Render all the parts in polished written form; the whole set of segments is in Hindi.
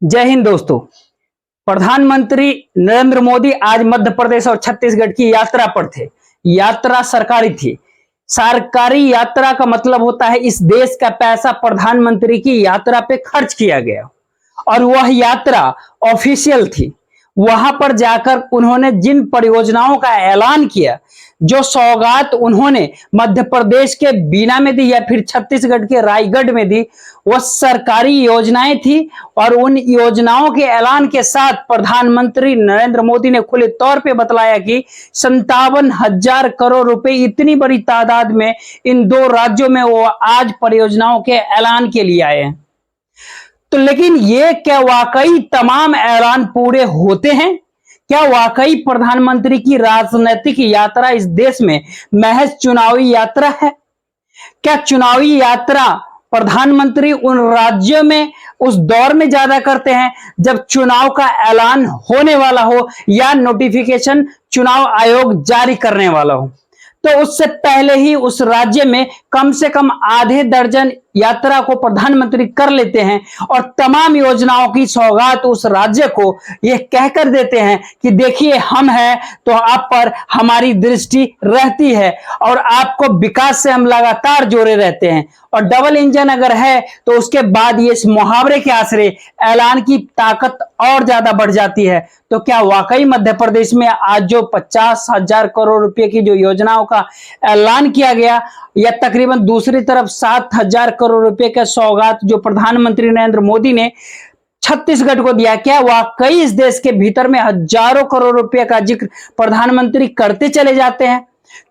जय हिंद दोस्तों। प्रधानमंत्री नरेंद्र मोदी आज मध्य प्रदेश और छत्तीसगढ़ की यात्रा पर थे। यात्रा सरकारी थी। सरकारी यात्रा का मतलब होता है इस देश का पैसा प्रधानमंत्री की यात्रा पे खर्च किया गया और वह यात्रा ऑफिशियल थी। वहां पर जाकर उन्होंने जिन परियोजनाओं का ऐलान किया, जो सौगात उन्होंने मध्य प्रदेश के बीना में दी या फिर छत्तीसगढ़ के रायगढ़ में दी, वह सरकारी योजनाएं थी। और उन योजनाओं के ऐलान के साथ प्रधानमंत्री नरेंद्र मोदी ने खुले तौर पे बतलाया कि 57,000 करोड़ रुपए, इतनी बड़ी तादाद में इन दो राज्यों में वो आज परियोजनाओं के ऐलान के लिए आए हैं। तो लेकिन ये क्या वाकई तमाम ऐलान पूरे होते हैं? क्या वाकई प्रधानमंत्री की राजनीतिक यात्रा इस देश में महज चुनावी यात्रा है? क्या चुनावी यात्रा प्रधानमंत्री उन राज्यों में उस दौर में ज्यादा करते हैं जब चुनाव का ऐलान होने वाला हो या नोटिफिकेशन चुनाव आयोग जारी करने वाला हो? तो उससे पहले ही उस राज्य में कम से कम आधे दर्जन यात्रा को प्रधानमंत्री कर लेते हैं और तमाम योजनाओं की सौगात उस राज्य को यह कहकर देते हैं कि देखिए हम हैं तो आप पर हमारी दृष्टि रहती है और आपको विकास से हम लगातार जोड़े रहते हैं। और डबल इंजन अगर है तो उसके बाद ये इस मुहावरे के आसरे ऐलान की ताकत और ज्यादा बढ़ जाती है। तो क्या वाकई मध्य प्रदेश में आज जो 50,000 करोड़ रुपए की जो योजनाओं का ऐलान किया गया, या तकरीबन दूसरी तरफ 7,000 करोड़ रुपए के सौगात जो प्रधानमंत्री नरेंद्र मोदी ने छत्तीसगढ़ को दिया, क्या वाकई इस देश के भीतर में हजारों करोड़ रुपए का जिक्र प्रधानमंत्री करते चले जाते हैं?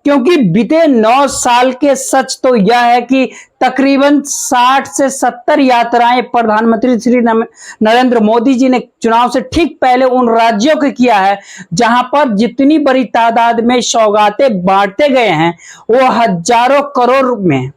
क्योंकि बीते 9 साल के सच तो यह है कि तकरीबन 60 से 70 यात्राएं प्रधानमंत्री श्री नरेंद्र मोदी जी ने चुनाव से ठीक पहले उन राज्यों को किया है जहां पर जितनी बड़ी तादाद में सौगातें बांटते गए हैं वो हजारों करोड़ में।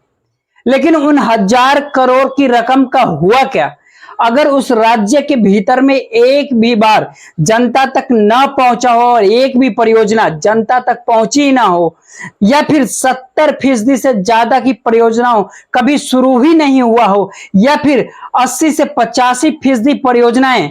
लेकिन उन 1,000 करोड़ की रकम का हुआ क्या? अगर उस राज्य के भीतर में एक भी बार जनता तक न पहुंचा हो और एक भी परियोजना जनता तक पहुंची ही ना हो, या फिर 70% से ज्यादा की परियोजनाओं कभी शुरू ही नहीं हुआ हो, या फिर 80 से 85% परियोजनाएं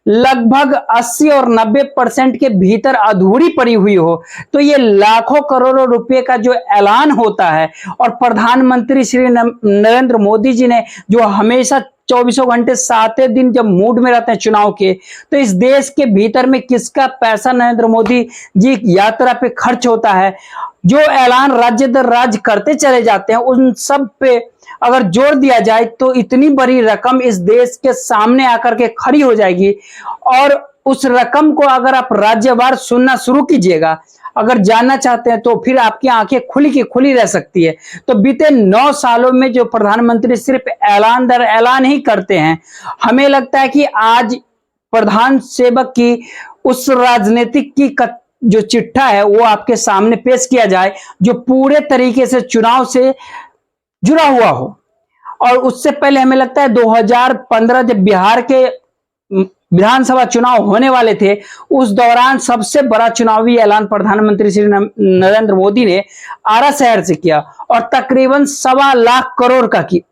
लगभग 80 और 90% के भीतर अधूरी पड़ी हुई हो, तो ये लाखों करोड़ों रुपए का जो ऐलान होता है और प्रधानमंत्री श्री नरेंद्र मोदी जी ने जो हमेशा 24 घंटे 7 दिन जब मूड में रहते हैं चुनाव के, तो इस देश के भीतर में किसका पैसा नरेंद्र मोदी जी यात्रा पे खर्च होता है, जो ऐलान राज्य दर राज्य करते चले जाते हैं, उन सब पे अगर जोर दिया जाए तो इतनी बड़ी रकम इस देश के सामने आकर के खड़ी हो जाएगी। और उस रकम को अगर आप राज्यवार सुनना शुरू कीजिएगा, अगर जानना चाहते हैं, तो फिर आपकी आंखें खुली की खुली रह सकती है। तो बीते 9 सालों में जो प्रधानमंत्री सिर्फ ऐलान दर ऐलान ही करते हैं, हमें लगता है कि आज प्रधान सेवक की उस राजनीतिक की जो चिट्ठा है वो आपके सामने पेश किया जाए, जो पूरे तरीके से चुनाव से जुड़ा हुआ हो। और उससे पहले हमें लगता है 2015 जब बिहार के विधानसभा चुनाव होने वाले थे, उस दौरान सबसे बड़ा चुनावी ऐलान प्रधानमंत्री श्री नरेंद्र मोदी ने आरा शहर से किया और तकरीबन 1.25 लाख करोड़ का की।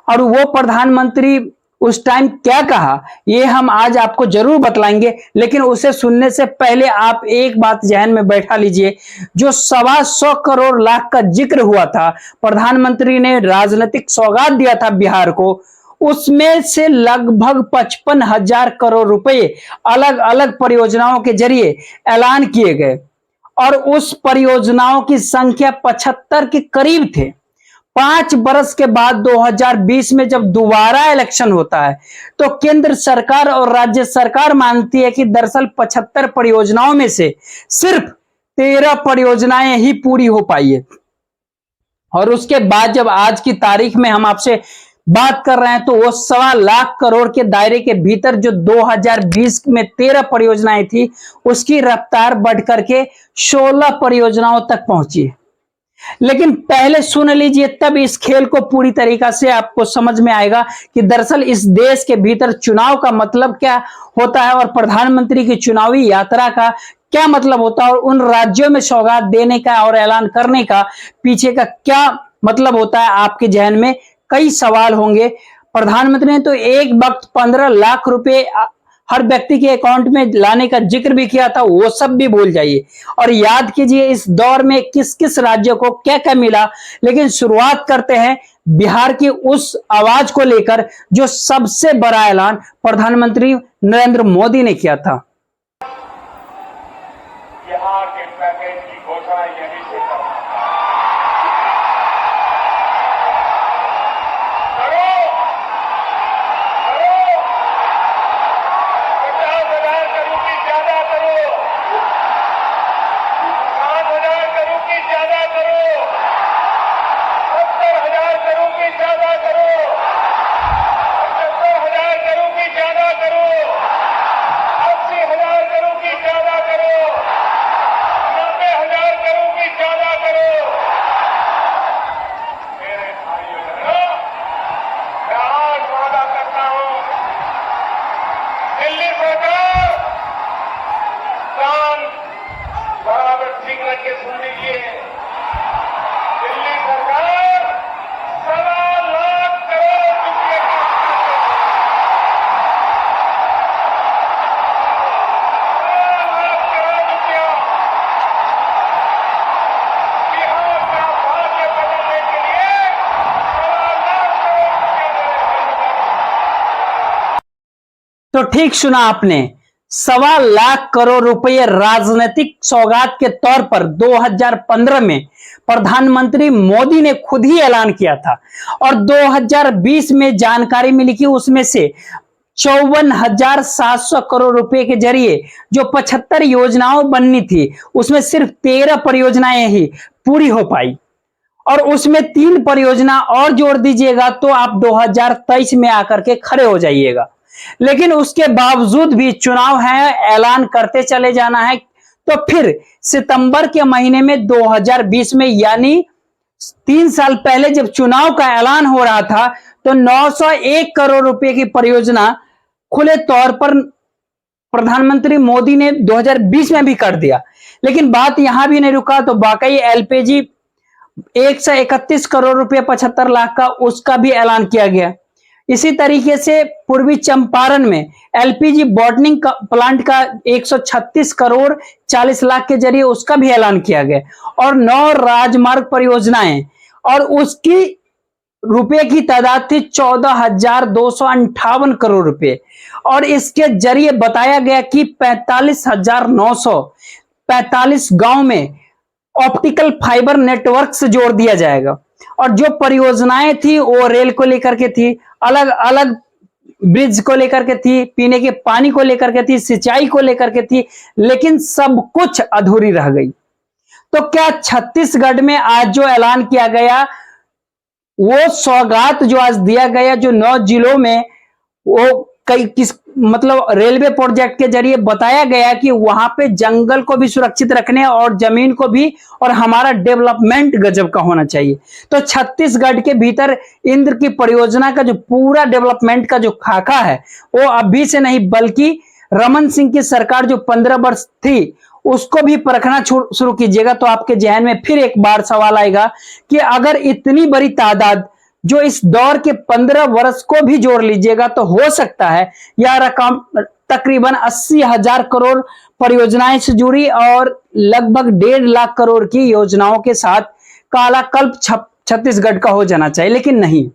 और वो प्रधानमंत्री उस टाइम क्या कहा ये हम आज आपको जरूर बतलाएंगे, लेकिन उसे सुनने से पहले आप एक बात जहन में बैठा लीजिए। जो 125 करोड़ लाख का जिक्र हुआ था, प्रधानमंत्री ने राजनीतिक सौगात दिया था बिहार को, उसमें से लगभग 55,000 करोड़ रुपए अलग अलग परियोजनाओं के जरिए ऐलान किए गए और उस परियोजनाओं की संख्या 75 के करीब थे। 5 बरस के बाद 2020 में जब दोबारा इलेक्शन होता है, तो केंद्र सरकार और राज्य सरकार मानती है कि दरअसल 75 परियोजनाओं में से सिर्फ 13 परियोजनाएं ही पूरी हो पाई है। और उसके बाद जब आज की तारीख में हम आपसे बात कर रहे हैं, तो वो 1.25 लाख करोड़ के दायरे के भीतर जो 2020 में 13 परियोजनाएं थी, उसकी रफ्तार बढ़ करके 16 परियोजनाओं तक पहुंची है। लेकिन पहले सुन लीजिए, तब इस खेल को पूरी तरीका से आपको समझ में आएगा कि दरअसल इस देश के भीतर चुनाव का मतलब क्या होता है और प्रधानमंत्री की चुनावी यात्रा का क्या मतलब होता है, और उन राज्यों में सौगात देने का और ऐलान करने का पीछे का क्या मतलब होता है। आपके जहन में कई सवाल होंगे। प्रधानमंत्री ने तो एक वक्त 15 लाख रुपए हर व्यक्ति के अकाउंट में लाने का जिक्र भी किया था, वो सब भी भूल जाइए और याद कीजिए इस दौर में किस किस राज्य को क्या क्या मिला। लेकिन शुरुआत करते हैं बिहार की उस आवाज को लेकर जो सबसे बड़ा ऐलान प्रधानमंत्री नरेंद्र मोदी ने किया था। बिहार के पैकेज की घोषणा यहीं से करो, 50,000 करोड़ की ज्यादा करो, 5,000 करोड़ की ज्यादा करो, 70,000 करोड़ की ज्यादा करो, 75,000 करोड़ की ज्यादा करो, 80,000 करोड़ की ज्यादा करो, 90,000 करोड़ की ज्यादा करो। मेरे भाइयों बहनों, मैं आज वादा करता हूं, दिल्ली सरकार कान बराबर ठीक रख के सुन लीजिए। दिल्ली सरकार 1.25 लाख करोड़ रुपये की 1.25 लाख करोड़ रुपया बिहार का भाग्य बदलने के लिए 1.25 लाख करोड़ रुपया देने। तो ठीक सुना आपने, 1.25 लाख करोड़ रुपए राजनीतिक सौगात के तौर पर 2015 में प्रधानमंत्री मोदी ने खुद ही ऐलान किया था और 2020 में जानकारी मिली कि उसमें से 54,700 करोड़ रुपए के जरिए जो 75 योजनाओं बननी थी उसमें सिर्फ 13 परियोजनाएं ही पूरी हो पाई और उसमें 3 परियोजना और जोड़ दीजिएगा तो आप 2023 में आकर के खड़े हो जाइएगा। लेकिन उसके बावजूद भी चुनाव है, ऐलान करते चले जाना है। तो फिर सितंबर के महीने में 2020 में यानी 3 साल पहले जब चुनाव का ऐलान हो रहा था तो 901 करोड़ रुपए की परियोजना खुले तौर पर प्रधानमंत्री मोदी ने 2020 में भी कर दिया। लेकिन बात यहां भी नहीं रुका, तो वाकई एलपीजी 131 करोड़ रुपए 75 लाख का उसका भी ऐलान किया गया। इसी तरीके से पूर्वी चंपारण में एलपीजी बॉटलिंग प्लांट का 136 करोड़ 40 लाख के जरिए उसका भी ऐलान किया गया और 9 राजमार्ग परियोजनाएं और उसकी रुपए की तादाद थी 14,258 करोड़ रुपए और इसके जरिए बताया गया कि 45,945 गांव में ऑप्टिकल फाइबर नेटवर्क से जोड़ दिया जाएगा। और जो परियोजनाएं थी वो रेल को लेकर के थी, अलग अलग ब्रिज को लेकर के थी, पीने के पानी को लेकर के थी, सिंचाई को लेकर के थी, लेकिन सब कुछ अधूरी रह गई। तो क्या छत्तीसगढ़ में आज जो ऐलान किया गया, वो सौगात जो आज दिया गया, जो 9 जिलों में वो मतलब रेलवे प्रोजेक्ट के जरिए बताया गया कि वहां पे जंगल को भी सुरक्षित रखने और जमीन को भी, और हमारा डेवलपमेंट गजब का होना चाहिए। तो छत्तीसगढ़ के भीतर इंद्र की परियोजना का जो पूरा डेवलपमेंट का जो खाका है वो अभी से नहीं बल्कि रमन सिंह की सरकार जो 15 वर्ष थी उसको भी परखना शुरू कीजिएगा। तो आपके जहन में फिर एक बार सवाल आएगा कि अगर इतनी बड़ी तादाद जो इस दौर के 15 वर्ष को भी जोड़ लीजिएगा तो हो सकता है यह रकम तकरीबन 80,000 करोड़ परियोजनाएं से जुड़ी और लगभग 1.5 लाख करोड़ की योजनाओं के साथ कालाकल्प छत्तीसगढ़ का हो जाना चाहिए। लेकिन नहीं,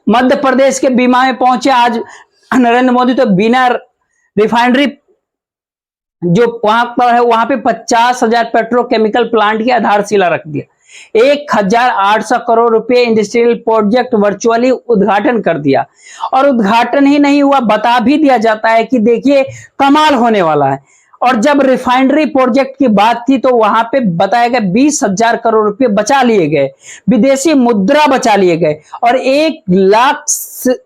मध्य प्रदेश के बीमा में पहुंचे आज नरेंद्र मोदी तो बिना रिफाइनरी जो वहां पर है वहां पे 50,000 पेट्रोकेमिकल प्लांट की आधारशिला रख दिया, 1,800 करोड़ रुपए इंडस्ट्रियल प्रोजेक्ट वर्चुअली उद्घाटन कर दिया और उद्घाटन ही नहीं हुआ, बता भी दिया जाता है कि देखिए कमाल होने वाला है। और जब रिफाइनरी प्रोजेक्ट की बात थी तो वहां पे बताया गया 20,000 करोड़ रुपए बचा लिए गए, विदेशी मुद्रा बचा लिए गए और 1 लाख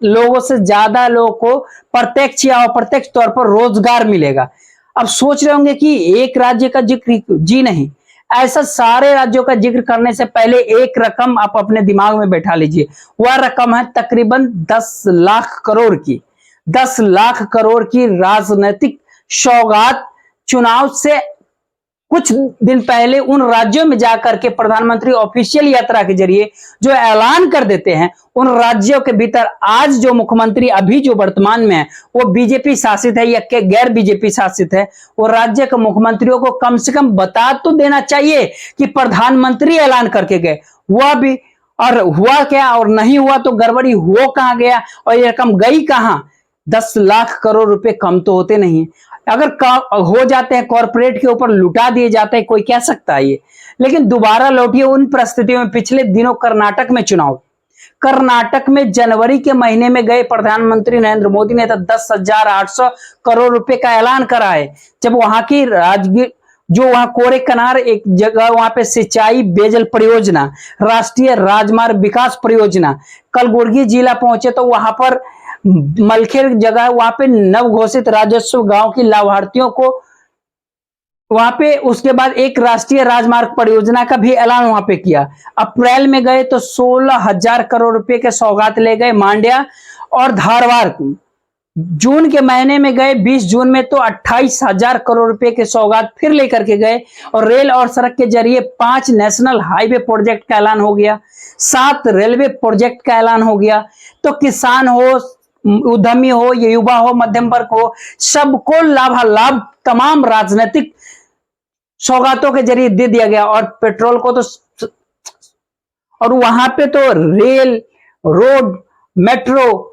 लोगों से ज्यादा लोगों को प्रत्यक्ष या अप्रत्यक्ष तौर पर रोजगार मिलेगा। अब सोच रहे होंगे कि एक राज्य का जिक्र, जी नहीं, ऐसा सारे राज्यों का जिक्र करने से पहले एक रकम आप अपने दिमाग में बैठा लीजिए, वह रकम है तकरीबन 10 लाख करोड़ की। 10 लाख करोड़ की राजनीतिक सौगात चुनाव से कुछ दिन पहले उन राज्यों में जाकर के प्रधानमंत्री ऑफिशियल यात्रा के जरिए जो ऐलान कर देते हैं, उन राज्यों के भीतर आज जो मुख्यमंत्री अभी जो वर्तमान में है वो बीजेपी शासित है या गैर बीजेपी शासित है, वो राज्य के मुख्यमंत्रियों को कम से कम बता तो देना चाहिए कि प्रधानमंत्री ऐलान करके गए, वह भी और हुआ क्या और नहीं हुआ तो गड़बड़ी हो कहां गया और ये रकम गई कहां। 10 लाख करोड़ रुपए कम तो होते नहीं, अगर हो जाते हैं कॉर्पोरेट के ऊपर लुटा दिए जाते हैं, कोई कह सकता है ये। लेकिन दोबारा लौटिए उन परिस्थितियों में, पिछले दिनों कर्नाटक में चुनाव, कर्नाटक में जनवरी के महीने में गए प्रधानमंत्री नरेंद्र मोदी ने तो 10,800 करोड़ रुपए का ऐलान करा है, जब वहां की राजगीर जो वहां कोरे कनार एक जगह वहां पे सिंचाई पेयजल परियोजना, राष्ट्रीय राजमार्ग विकास परियोजना, कलबुर्गी जिला पहुंचे तो वहां पर मलखेर जगह वहां पे नव घोषित राजस्व गांव की लाभार्थियों को वहां पे, उसके बाद एक राष्ट्रीय राजमार्ग परियोजना का भी ऐलान वहां पे किया। अप्रैल में गए तो 16,000 करोड़ रुपए के सौगात ले गए मांड्या और धारवाड़। जून के महीने में गए 20 जून में तो 28,000 करोड़ रुपए के सौगात फिर लेकर के गए और रेल और सड़क के जरिए 5 नेशनल हाईवे प्रोजेक्ट का ऐलान हो गया, 7 रेलवे प्रोजेक्ट का ऐलान हो गया। तो किसान हो, उद्यमी हो, ये युवा हो, मध्यम वर्ग हो, सबको लाभालाभ तमाम राजनीतिक सौगातों के जरिए दे दिया गया। और पेट्रोल को तो, और वहां पे तो rail, road, metro,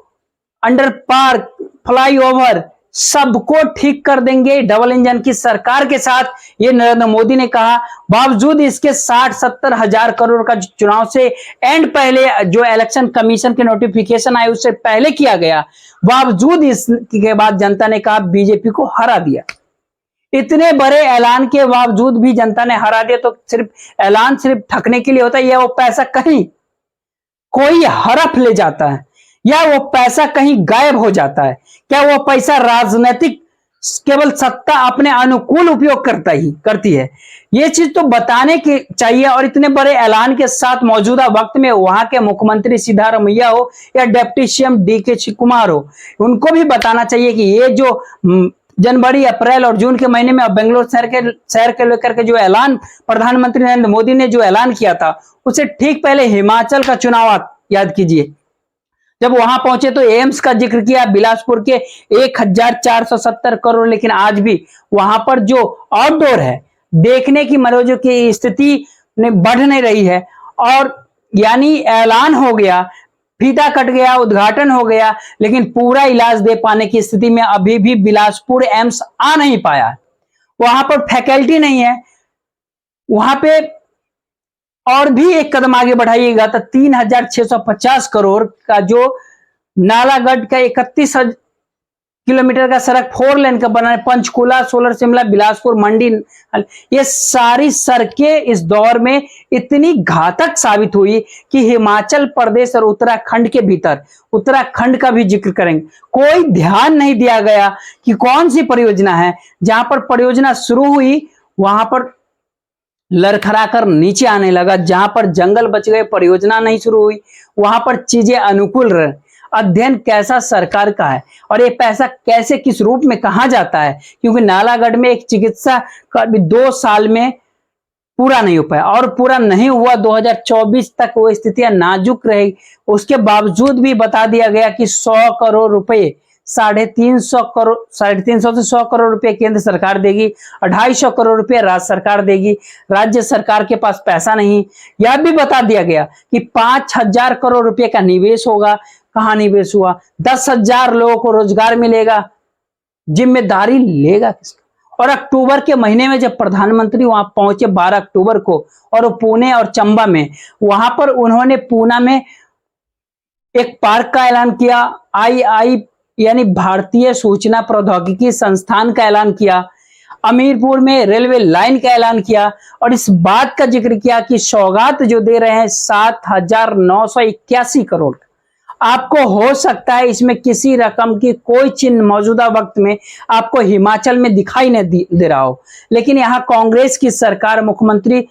under park, flyover सबको ठीक कर देंगे डबल इंजन की सरकार के साथ, ये नरेंद्र मोदी ने कहा। बावजूद इसके 60-70 हजार करोड़ का चुनाव से एंड पहले जो इलेक्शन कमीशन के नोटिफिकेशन आए उससे पहले किया गया, बावजूद इसके बाद जनता ने कहा बीजेपी को हरा दिया। इतने बड़े ऐलान के बावजूद भी जनता ने हरा दिया, तो सिर्फ ऐलान सिर्फ ठगने के लिए होता है या वो पैसा कहीं कोई हड़प ले जाता है या वो पैसा कहीं गायब हो जाता है? क्या वो पैसा राजनीतिक केवल सत्ता अपने अनुकूल उपयोग करती है? ये चीज तो बताने की चाहिए। और इतने बड़े ऐलान के साथ मौजूदा वक्त में वहां के मुख्यमंत्री सिद्धारमैया हो या डिप्टी सीएम डीके शिवकुमार हो, उनको भी बताना चाहिए कि ये जो जनवरी, अप्रैल और जून के महीने में बेंगलोर शहर के लेकर के जो ऐलान प्रधानमंत्री नरेंद्र मोदी ने जो ऐलान किया था, उससे ठीक पहले हिमाचल का चुनाव याद कीजिए, जब वहां पहुंचे तो एम्स का जिक्र किया, बिलासपुर के 1,470 करोड़। लेकिन आज भी वहां पर जो आउटडोर है, देखने की मनोरंजन की स्थिति ने बढ़ नहीं रही है। और यानी ऐलान हो गया, फीता कट गया, उद्घाटन हो गया, लेकिन पूरा इलाज दे पाने की स्थिति में अभी भी बिलासपुर एम्स आ नहीं पाया। वहां पर फैकल्टी नहीं है। वहां पे और भी एक कदम आगे बढ़ाइएगा तो 3,650 करोड़ का जो नालागढ़ का 31 किलोमीटर का सड़क 4 लेन का बना है, पंचकुला, सोलर शिमला, बिलासपुर, मंडी, ये सारी सड़कें इस दौर में इतनी घातक साबित हुई कि हिमाचल प्रदेश और उत्तराखंड के भीतर, उत्तराखंड का भी जिक्र करेंगे, कोई ध्यान नहीं दिया गया कि कौन सी परियोजना है। जहां पर परियोजना शुरू हुई वहां पर लड़खड़ा कर नीचे आने लगा, जहां पर जंगल बच गए, परियोजना नहीं शुरू हुई, वहां पर चीजें अनुकूल रहे। अध्ययन कैसा सरकार का है और ये पैसा कैसे किस रूप में कहां जाता है, क्योंकि नालागढ़ में एक चिकित्सा का भी 2 साल में पूरा नहीं हो पाया और पूरा नहीं हुआ, 2024 तक वो स्थितियां नाजुक रही। उसके बावजूद भी बता दिया गया कि 100 करोड़ रुपए, 350 से 100 करोड़ रुपए केंद्र सरकार देगी, 250 करोड़ रुपए राज्य सरकार देगी। राज्य सरकार के पास पैसा नहीं। यह भी बता दिया गया कि 5,000 करोड़ रुपए का निवेश होगा। कहां निवेश हुआ? 10,000 लोगों को रोजगार मिलेगा, जिम्मेदारी लेगा किसका? और अक्टूबर के महीने में जब प्रधानमंत्री वहां पहुंचे 12 अक्टूबर को, और पुणे और चंबा में, वहां पर उन्होंने पूना में एक पार्क का ऐलान किया, आई यानी भारतीय सूचना प्रौद्योगिकी संस्थान का ऐलान किया, अमीरपुर में रेलवे लाइन का ऐलान किया और इस बात का जिक्र किया कि सौगात जो दे रहे हैं 7,981 करोड़। आपको हो सकता है इसमें किसी रकम की कोई चिन्ह मौजूदा वक्त में आपको हिमाचल में दिखाई नहीं दे रहा हो, लेकिन यहाँ कांग्रेस की सरकार, मुख्यमंत्री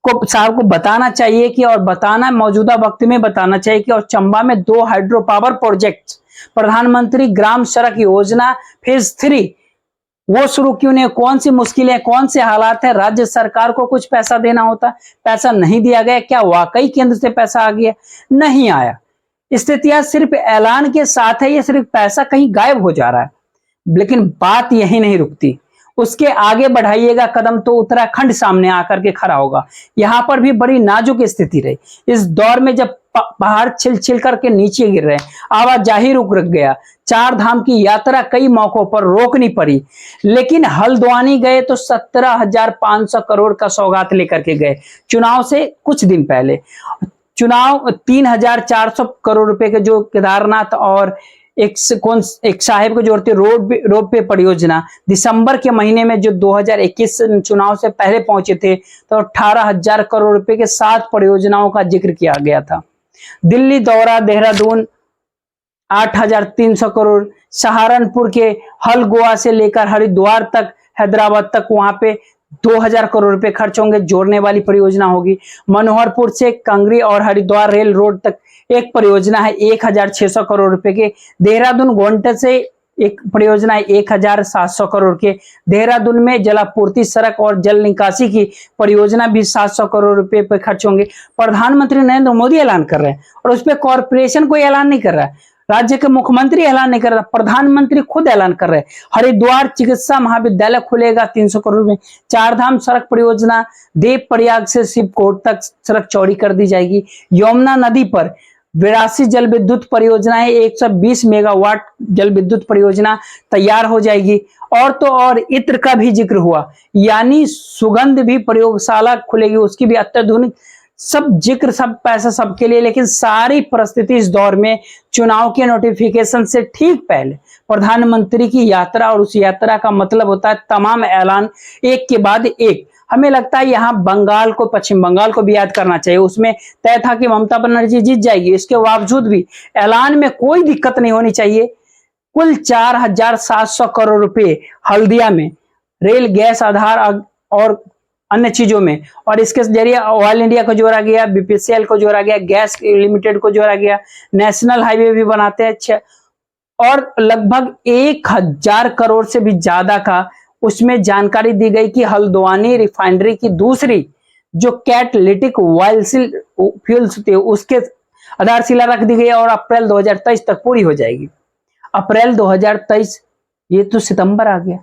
को साहब को बताना चाहिए कि, और बताना मौजूदा वक्त में बताना चाहिए कि, और चंबा में 2 हाइड्रो पावर प्रोजेक्ट, प्रधानमंत्री ग्राम सड़क योजना फेज 3 वो शुरू क्यों नहीं? कौन सी मुश्किलें, कौन से हालात है? राज्य सरकार को कुछ पैसा देना होता, पैसा नहीं दिया गया। क्या वाकई केंद्र से पैसा आ गया? नहीं आया। स्थितियां सिर्फ ऐलान के साथ है, ये सिर्फ पैसा कहीं गायब हो जा रहा है। लेकिन बात यही नहीं रुकती, उसके आगे बढ़ाइएगा कदम तो उत्तराखंड सामने आकर के खड़ा होगा। यहां पर भी बड़ी नाजुक स्थिति रही। इस दौर में जब पहाड़ छिल छिल करके नीचे गिर रहे हैं, आवाजाही रुक गया, चार धाम की यात्रा कई मौकों पर रोकनी पड़ी, लेकिन हल्द्वानी गए तो 17,500 करोड़ का सौगात लेकर के गए। चुनाव से कुछ दिन पहले चुनाव 3,400 करोड़ रुपए के जो केदारनाथ और एक साहेब को जोड़ते रोड पे परियोजना दिसंबर के महीने में जो 2021 चुनाव से पहले पहुंचे थे, तो 18,000 करोड़ रुपए के 7 परियोजनाओं का जिक्र किया गया था। दिल्ली दौरा देहरादून 8,300 करोड़, सहारनपुर के हल्द्वानी से लेकर हरिद्वार तक, हैदराबाद तक, वहां पे 2,000 करोड़ रुपए खर्च होंगे, जोड़ने वाली परियोजना होगी। मनोहरपुर से कंगरी और हरिद्वार रेल रोड तक एक परियोजना है 1,600 करोड़ रुपए के। देहरादून गोंडा से एक परियोजना है 1,700 करोड़ के। देहरादून में जलापूर्ति सड़क और जल निकासी की परियोजना भी 700 करोड़ रुपए पे खर्च होंगे। प्रधानमंत्री नरेंद्र मोदी ऐलान कर रहे हैं और उस पर कॉर्पोरेशन कोई ऐलान नहीं कर रहा है, राज्य के मुख्यमंत्री ऐलान नहीं कर रहा, प्रधानमंत्री खुद ऐलान कर रहे हैं। हरिद्वार चिकित्सा महाविद्यालय खुलेगा 300 करोड़ में। चार धाम सड़क परियोजना, देव प्रयाग से शिवकोट तक सड़क चौड़ी कर दी जाएगी। यमुना नदी पर 82 जल विद्युत परियोजनाएं, 120 मेगावाट जल विद्युत परियोजना तैयार हो जाएगी। और तो और इत्र का भी जिक्र हुआ, यानी सुगंध भी प्रयोगशाला खुलेगी, उसकी भी अत्याधुनिक, सब जिक्र, सब पैसा सबके लिए। लेकिन सारी परिस्थिति इस दौर में चुनाव के नोटिफिकेशन से ठीक पहले प्रधानमंत्री की यात्रा, और उस यात्रा का मतलब होता है तमाम ऐलान एक के बाद एक। हमें लगता है यहाँ बंगाल को, पश्चिम बंगाल को भी याद करना चाहिए। उसमें तय था कि ममता बनर्जी जीत जाएगी, इसके बावजूद भी ऐलान में कोई दिक्कत नहीं होनी चाहिए। कुल 4,700 करोड़ रुपए हल्दिया में रेल, गैस आधार और अन्य चीजों में, और इसके जरिए ऑयल इंडिया को जोड़ा गया, बीपीसीएल को जोड़ा गया, गैस लिमिटेड को जोड़ा गया, नेशनल हाईवे भी बनाते हैं, और लगभग 1,000 करोड़ से भी ज्यादा का उसमें जानकारी दी गई कि हल्द्वानी रिफाइनरी की दूसरी जो कैटालिटिक फ्यूल्स थे उसके आधारशिला रख दी गई और अप्रैल 2023 तक पूरी हो जाएगी। अप्रैल 2023, ये तो सितंबर आ गया।